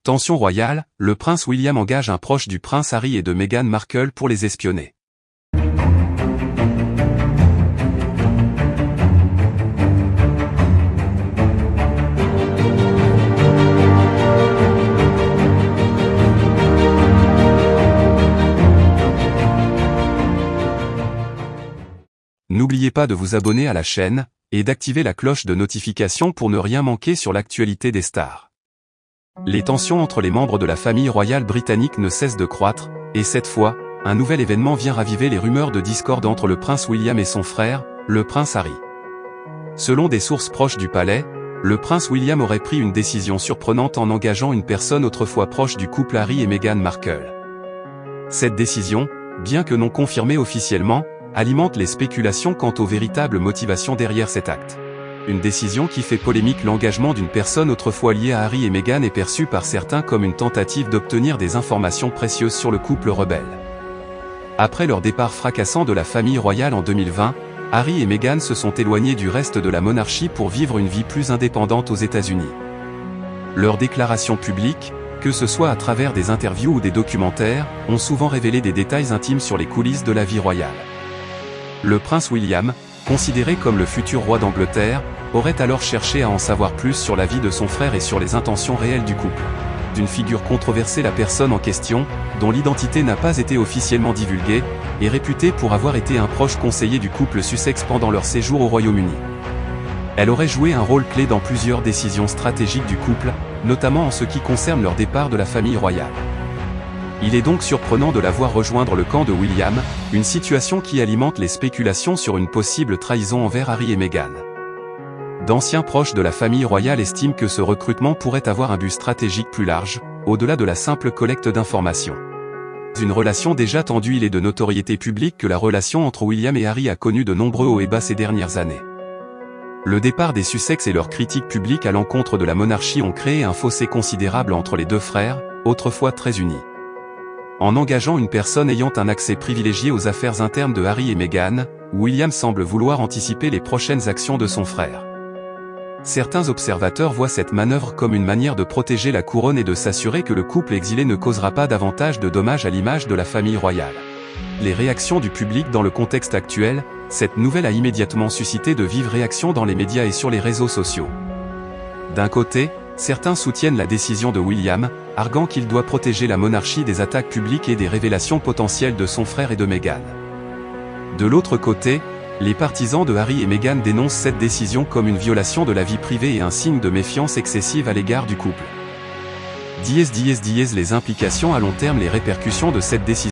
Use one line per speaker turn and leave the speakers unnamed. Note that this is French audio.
Tension royale, le prince William engage un proche du prince Harry et de Meghan Markle pour les espionner. N'oubliez pas de vous abonner à la chaîne, et d'activer la cloche de notification pour ne rien manquer sur l'actualité des stars. Les tensions entre les membres de la famille royale britannique ne cessent de croître, et cette fois, un nouvel événement vient raviver les rumeurs de discorde entre le prince William et son frère, le prince Harry. Selon des sources proches du palais, le prince William aurait pris une décision surprenante en engageant une personne autrefois proche du couple Harry et Meghan Markle. Cette décision, bien que non confirmée officiellement, alimente les spéculations quant aux véritables motivations derrière cet acte. Une décision qui fait polémique. L'engagement d'une personne autrefois liée à Harry et Meghan est perçu par certains comme une tentative d'obtenir des informations précieuses sur le couple rebelle. Après leur départ fracassant de la famille royale en 2020, Harry et Meghan se sont éloignés du reste de la monarchie pour vivre une vie plus indépendante aux États-Unis. Leurs déclarations publiques, que ce soit à travers des interviews ou des documentaires, ont souvent révélé des détails intimes sur les coulisses de la vie royale. Le prince William, considéré comme le futur roi d'Angleterre, aurait alors cherché à en savoir plus sur la vie de son frère et sur les intentions réelles du couple. D'une figure controversée, la personne en question, dont l'identité n'a pas été officiellement divulguée, est réputée pour avoir été un proche conseiller du couple Sussex pendant leur séjour au Royaume-Uni. Elle aurait joué un rôle clé dans plusieurs décisions stratégiques du couple, notamment en ce qui concerne leur départ de la famille royale. Il est donc surprenant de la voir rejoindre le camp de William, une situation qui alimente les spéculations sur une possible trahison envers Harry et Meghan. D'anciens proches de la famille royale estiment que ce recrutement pourrait avoir un but stratégique plus large, au-delà de la simple collecte d'informations. Une relation déjà tendue, il est de notoriété publique que la relation entre William et Harry a connu de nombreux hauts et bas ces dernières années. Le départ des Sussex et leurs critiques publiques à l'encontre de la monarchie ont créé un fossé considérable entre les deux frères, autrefois très unis. En engageant une personne ayant un accès privilégié aux affaires internes de Harry et Meghan, William semble vouloir anticiper les prochaines actions de son frère. Certains observateurs voient cette manœuvre comme une manière de protéger la couronne et de s'assurer que le couple exilé ne causera pas davantage de dommages à l'image de la famille royale. Les réactions du public dans le contexte actuel, cette nouvelle a immédiatement suscité de vives réactions dans les médias et sur les réseaux sociaux. D'un côté, certains soutiennent la décision de William, arguant qu'il doit protéger la monarchie des attaques publiques et des révélations potentielles de son frère et de Meghan. De l'autre côté, les partisans de Harry et Meghan dénoncent cette décision comme une violation de la vie privée et un signe de méfiance excessive à l'égard du couple. Les implications à long terme. Les répercussions de cette décision